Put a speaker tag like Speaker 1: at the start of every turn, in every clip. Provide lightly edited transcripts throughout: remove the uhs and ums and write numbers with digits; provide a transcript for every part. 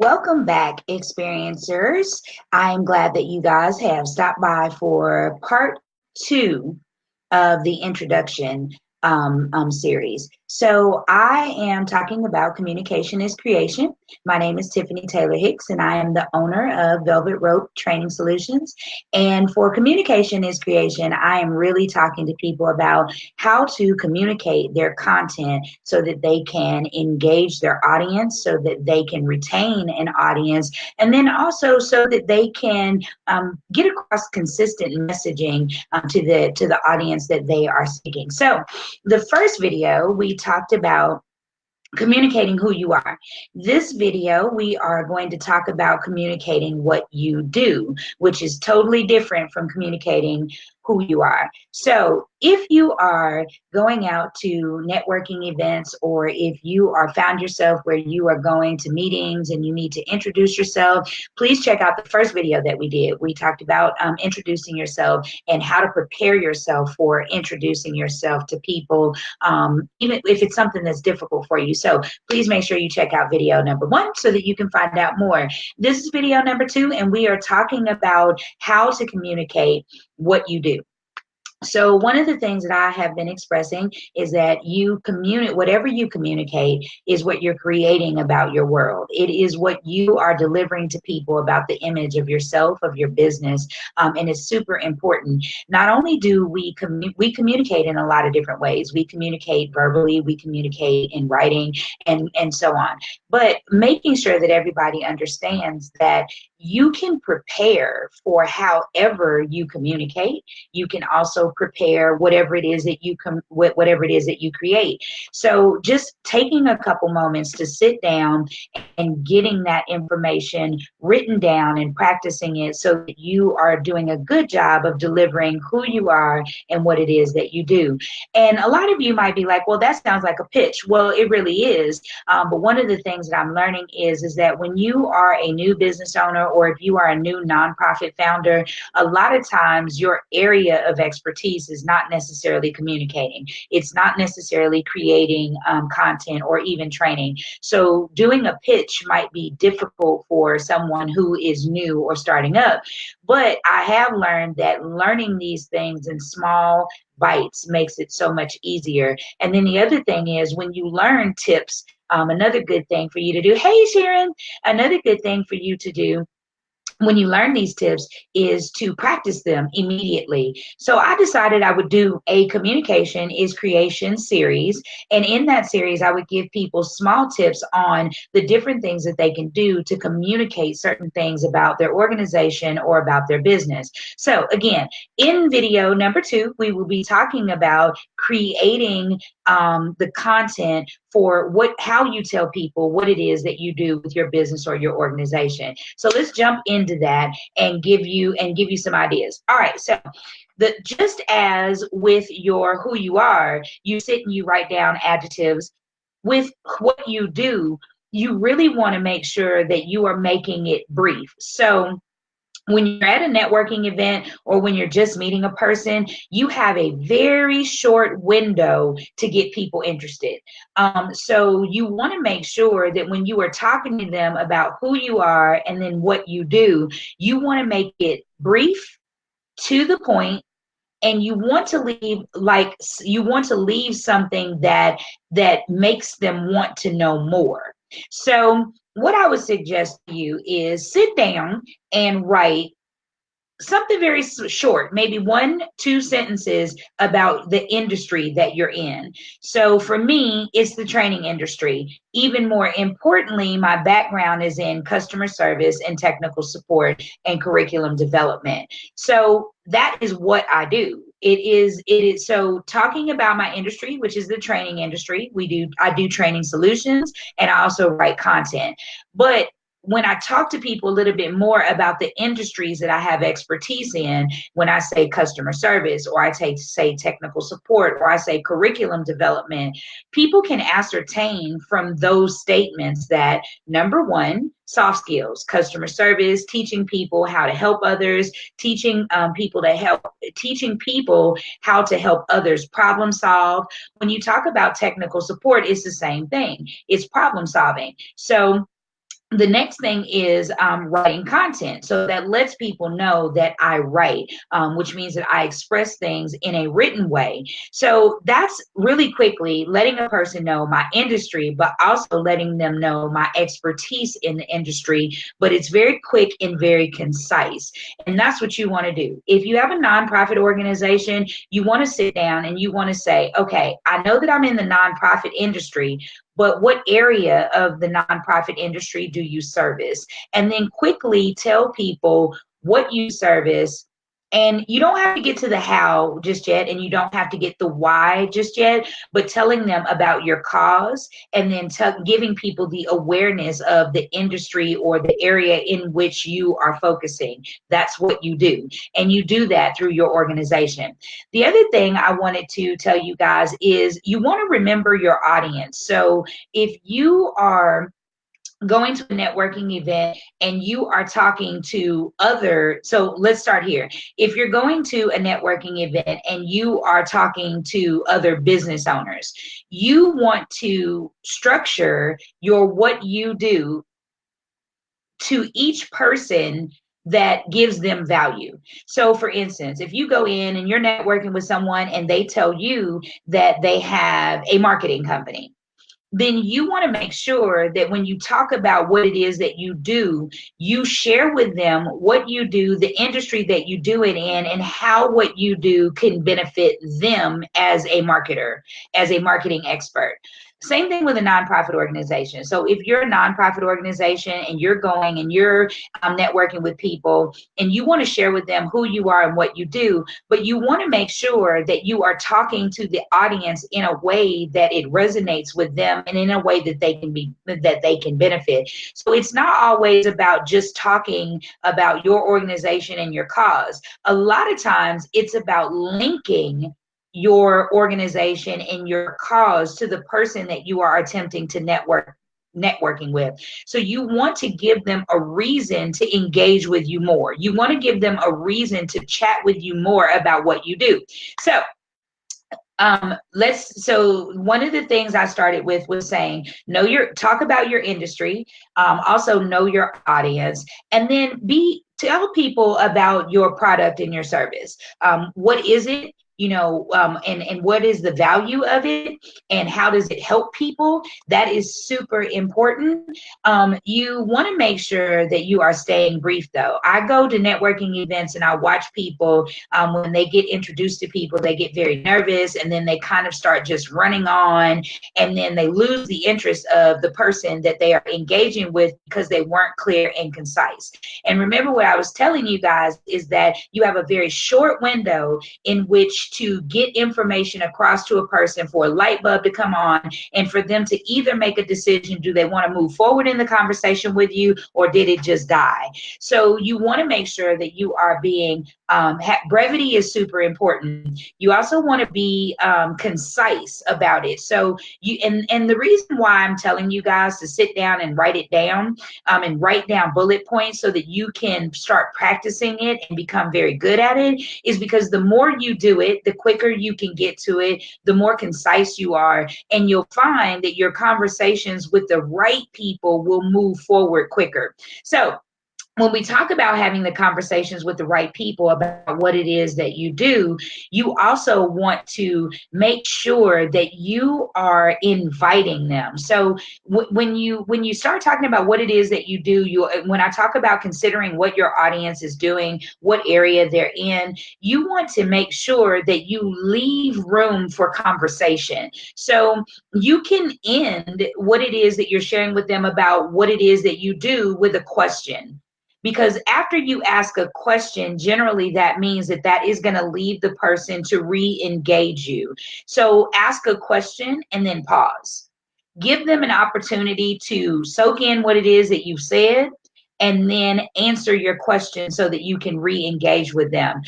Speaker 1: Welcome back, experiencers. I'm glad that you guys have stopped by for part two of the introduction series. So I am talking about communication is creation. My name is Tiffany Taylor Hicks, and I am the owner of Velvet Rope Training Solutions. And for communication is creation, I am really talking to people about how to communicate their content so that they can engage their audience, so that they can retain an audience, and then also so that they can get across consistent messaging to the audience that they are seeking. So the first video, we talked about communicating who you are. This video, we are going to talk about communicating what you do, which is totally different from communicating who you are. So if you are going out to networking events, or if you are found yourself where you are going to meetings and you need to introduce yourself, please check out the first video that we did. We talked about introducing yourself and how to prepare yourself for introducing yourself to people, even if it's something that's difficult for you. So please make sure you check out video number 1 so that you can find out more. This is video number 2, and we are talking about how to communicate what you do. So one of the things that I have been expressing is that you communicate, whatever you communicate is what you're creating about your world. It is what you are delivering to people about the image of yourself, of your business, and it's super important. Not only do we communicate in a lot of different ways. We communicate verbally, we communicate in writing, and so on. But making sure that everybody understands that you can prepare for however you communicate. You can also prepare whatever it is that you create. So just taking a couple moments to sit down and getting that information written down and practicing it so that you are doing a good job of delivering who you are and what it is that you do. And a lot of you might be like, well, that sounds like a pitch. Well, it really is. But one of the things that I'm learning is that when you are a new business owner, or if you are a new nonprofit founder, a lot of times your area of expertise is not necessarily communicating. It's not necessarily creating content or even training. So doing a pitch might be difficult for someone who is new or starting up. But I have learned that learning these things in small bites makes it so much easier. And then the other thing is, when you learn tips, another good thing for you to do, hey Sharon, another good thing for you to do when you learn these tips is to practice them immediately. So I decided I would do a communication is creation series. And in that series, I would give people small tips on the different things that they can do to communicate certain things about their organization or about their business. So again, in video number 2, we will be talking about creating the content for how you tell people what it is that you do with your business or your organization. So let's jump into that and give you some ideas. All right, so just as with your who you are, you sit and you write down adjectives. With what you do, you really want to make sure that you are making it brief. So when you're at a networking event or when you're just meeting a person, you have a very short window to get people interested. So you want to make sure that when you are talking to them about who you are and then what you do, you want to make it brief, to the point, and you want to leave something that makes them want to know more. So what I would suggest to you is sit down and write something very short, maybe 1-2 sentences about the industry that you're in. So for me, it's the training industry. Even more importantly, my background is in customer service and technical support and curriculum development. So that is what I do. It is so talking about my industry, which is the training industry. I do training solutions, and I also write content. But when I talk to people a little bit more about the industries that I have expertise in, when I say customer service, or I say technical support, or I say curriculum development, people can ascertain from those statements that, number 1, soft skills, customer service, teaching people how to help others, teaching people how to help others problem solve. When you talk about technical support, it's the same thing. It's problem solving. So The next thing is writing content. So that lets people know that I write, which means that I express things in a written way. So that's really quickly letting a person know my industry, but also letting them know my expertise in the industry. But it's very quick and very concise. And that's what you want to do. If you have a nonprofit organization, you want to sit down and you want to say, okay, I know that I'm in the nonprofit industry, but what area of the nonprofit industry do you service? And then quickly tell people what you service. And you don't have to get to the how just yet, and you don't have to get the why just yet, but telling them about your cause, and then giving people the awareness of the industry or the area in which you are focusing. That's what you do. And you do that through your organization. The other thing I wanted to tell you guys is you want to remember your audience. So if you are going to a networking event and you are talking to so let's start here. If you're going to a networking event and you are talking to other business owners, you want to structure your what you do to each person that gives them value. So for instance, if you go in and you're networking with someone and they tell you that they have a marketing company, then you want to make sure that when you talk about what it is that you do, you share with them what you do, the industry that you do it in, and how what you do can benefit them as a marketer, as a marketing expert. Same thing with a nonprofit organization. So if you're a nonprofit organization and you're going and you're networking with people and you want to share with them who you are and what you do, but you want to make sure that you are talking to the audience in a way that it resonates with them and in a way that they can benefit. So it's not always about just talking about your organization and your cause. A lot of times it's about linking your organization and your cause to the person that you are attempting to networking with. So you want to give them a reason to engage with you more. You want to give them a reason to chat with you more about what you do. So so one of the things I started with was saying, talk about your industry, also know your audience, and then tell people about your product and your service. What is it? And what is the value of it, and how does it help people? That is super important. You want to make sure that you are staying brief, though. I go to networking events and I watch people, when they get introduced to people, they get very nervous, and then they kind of start just running on, and then they lose the interest of the person that they are engaging with because they weren't clear and concise. And remember, what I was telling you guys is that you have a very short window in which to get information across to a person for a light bulb to come on, and for them to either make a decision, do they want to move forward in the conversation with you, or did it just die? So you want to make sure that you are being, brevity is super important. You also want to be concise about it. So and the reason why I'm telling you guys to sit down and write it down, and write down bullet points so that you can start practicing it and become very good at it, is because the more you do it, the quicker you can get to it, the more concise you are, and you'll find that your conversations with the right people will move forward quicker. So when we talk about having the conversations with the right people about what it is that you do, you also want to make sure that you are inviting them. So when you start talking about what it is that you do, when I talk about considering what your audience is doing, what area they're in, you want to make sure that you leave room for conversation. So you can end what it is that you're sharing with them about what it is that you do with a question. Because after you ask a question, generally that means that is going to lead the person to re-engage you. So ask a question and then pause. Give them an opportunity to soak in what it is that you've said, and then answer your question so that you can re-engage with them.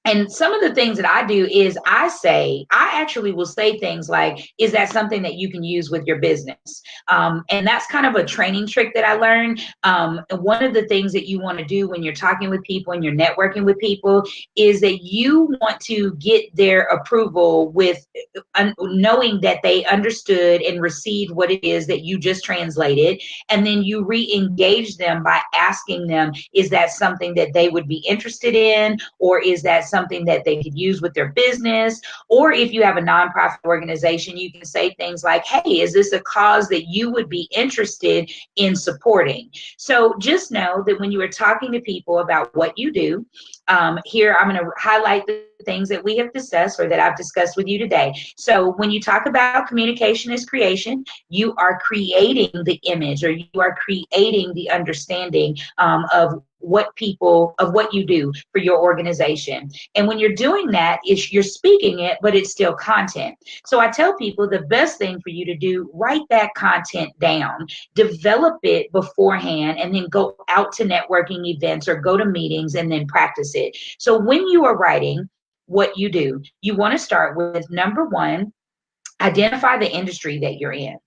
Speaker 1: And some of the things that I do is I actually will say things like, is that something that you can use with your business? And that's kind of a training trick that I learned. And one of the things that you want to do when you're talking with people and you're networking with people is that you want to get their approval with knowing that they understood and received what it is that you just translated. And then you re-engage them by asking them, is that something that they would be interested in? Or is that something that they could use with their business? Or if you have a nonprofit organization, you can say things like, hey, is this a cause that you would be interested in supporting? So just know that when you are talking to people about what you do, here I'm going to highlight the things that we have discussed or that I've discussed with you today. So when you talk about communication is creation, you are creating the image, or you are creating the understanding of what you do for your organization. And when you're doing that, you're speaking it, but it's still content. So I tell people the best thing for you to do, write that content down, develop it beforehand, and then go out to networking events or go to meetings and then practice it. So when you are writing what you do, you want to start with, number one, identify the industry that you're in.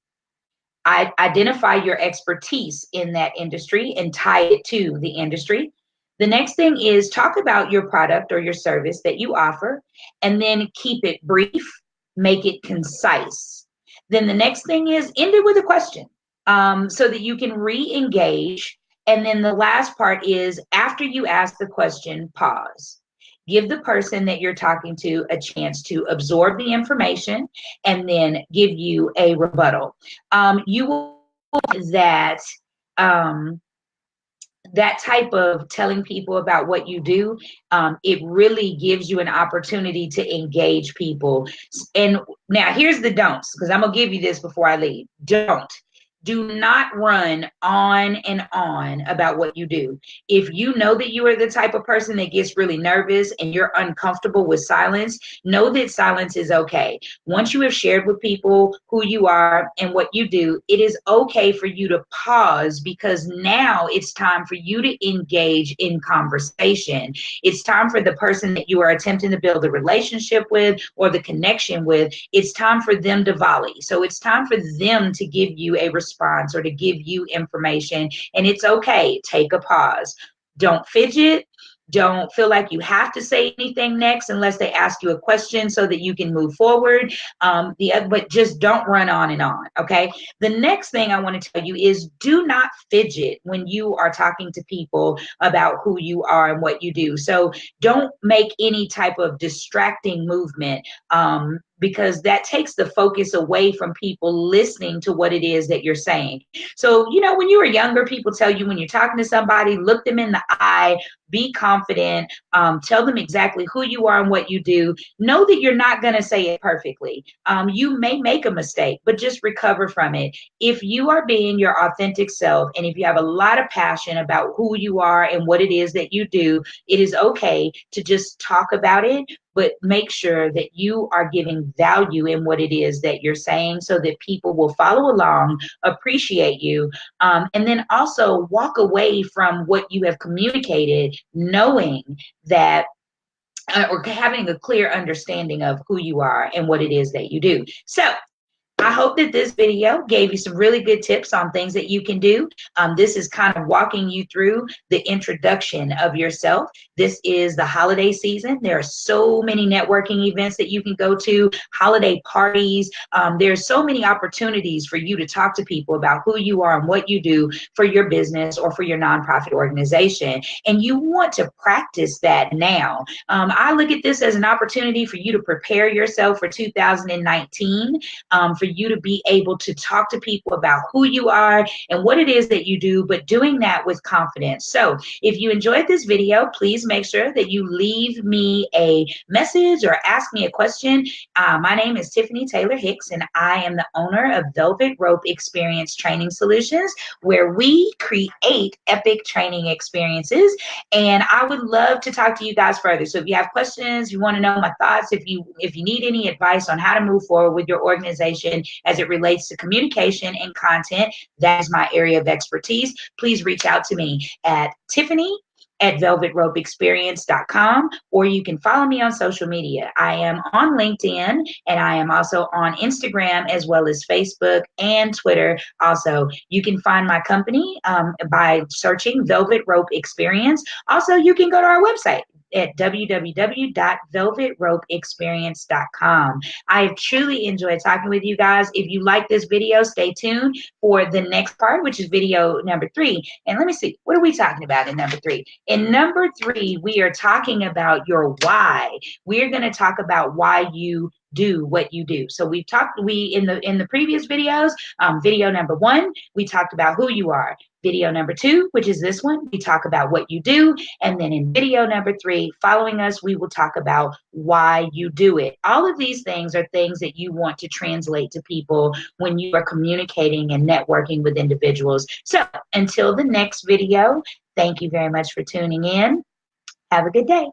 Speaker 1: Identify your expertise in that industry and tie it to the industry. The next thing is talk about your product or your service that you offer, and then keep it brief, make it concise. Then the next thing is end it with a question, so that you can re-engage. And then the last part is, after you ask the question, pause. Give the person that you're talking to a chance to absorb the information and then give you a rebuttal. You will that that type of telling people about what you do, it really gives you an opportunity to engage people. And now here's the don'ts, because I'm gonna give you this before I leave. Do not run on and on about what you do. If you know that you are the type of person that gets really nervous and you're uncomfortable with silence, know that silence is okay. Once you have shared with people who you are and what you do, it is okay for you to pause, because now it's time for you to engage in conversation. It's time for the person that you are attempting to build a relationship with or the connection with, it's time for them to volley. So it's time for them to give you a response or to give you information. And it's okay. Take a pause. Don't fidget. Don't feel like you have to say anything next unless they ask you a question so that you can move forward. But just don't run on and on. Okay. The next thing I want to tell you is, do not fidget when you are talking to people about who you are and what you do. So don't make any type of distracting movement, because that takes the focus away from people listening to what it is that you're saying. So, when you were younger, people tell you, when you're talking to somebody, look them in the eye, be confident, tell them exactly who you are and what you do. Know that you're not going to say it perfectly. You may make a mistake, but just recover from it. If you are being your authentic self, and if you have a lot of passion about who you are and what it is that you do, it is okay to just talk about it, but make sure that you are giving value in what it is that you're saying, so that people will follow along, appreciate you, and then also walk away from what you have communicated, knowing that or having a clear understanding of who you are and what it is that you do. So I hope that this video gave you some really good tips on things that you can do. This is kind of walking you through the introduction of yourself. This is the holiday season. There are so many networking events that you can go to, holiday parties. There's so many opportunities for you to talk to people about who you are and what you do for your business or for your nonprofit organization. And you want to practice that now. I look at this as an opportunity for you to prepare yourself for 2019, for you to be able to talk to people about who you are and what it is that you do, but doing that with confidence. So if you enjoyed this video, please make sure that you leave me a message or ask me a question. My name is Tiffany Taylor Hicks, and I am the owner of Velvet Rope Experience Training Solutions, where we create epic training experiences. And I would love to talk to you guys further. So if you have questions, you want to know my thoughts, if you need any advice on how to move forward with your organization as it relates to communication and content, that is my area of expertise. Please reach out to me at Tiffany at velvetropeexperience.com, or you can follow me on social media. I am on LinkedIn, and I am also on Instagram, as well as Facebook and Twitter. Also, you can find my company by searching Velvet Rope Experience. Also, you can go to our website at www.velvetropeexperience.com. I have truly enjoyed talking with you guys. If you like this video, stay tuned for the next part, which is video number 3. And let me see, what are we talking about in number 3? In number 3, we are talking about your why. We're going to talk about why you do what you do. So we've talked, in the previous videos, video number 1, we talked about who you are. Video number 2, which is this one, we talk about what you do. And then in video number 3, following us, we will talk about why you do it. All of these things are things that you want to translate to people when you are communicating and networking with individuals. So until the next video, thank you very much for tuning in. Have a good day.